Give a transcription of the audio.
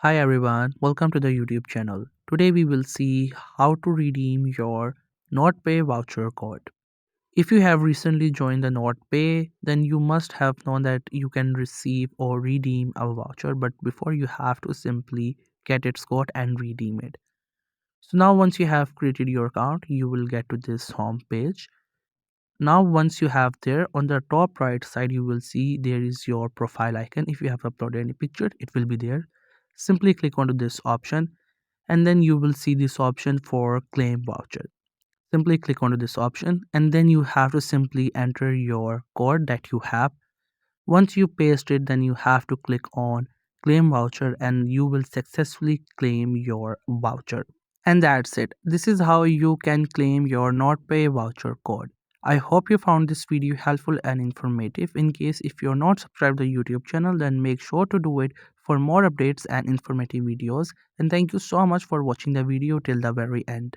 Hi everyone, welcome to the YouTube channel. Today we will see how to redeem your NODEPay voucher code. If you have recently joined the NODEPay, then you must have known that you can receive or redeem a voucher, but before you have to simply get its code and redeem it. So now once you have created your account, you will get to this home page. Now once you have there, on the top right side you will see there is your profile icon. If you have uploaded any picture, it will be there. Simply click onto this option and then you will see this option for claim voucher. Simply click onto this option and then you have to simply enter your code that you have. Once you paste it, then you have to click on claim voucher and you will successfully claim your voucher. And that's it. This is how you can claim your NotPay voucher code. I hope you found this video helpful and informative. In case if you're not subscribed to the YouTube channel, then make sure to do it for more updates and informative videos. And thank you so much for watching the video till the very end.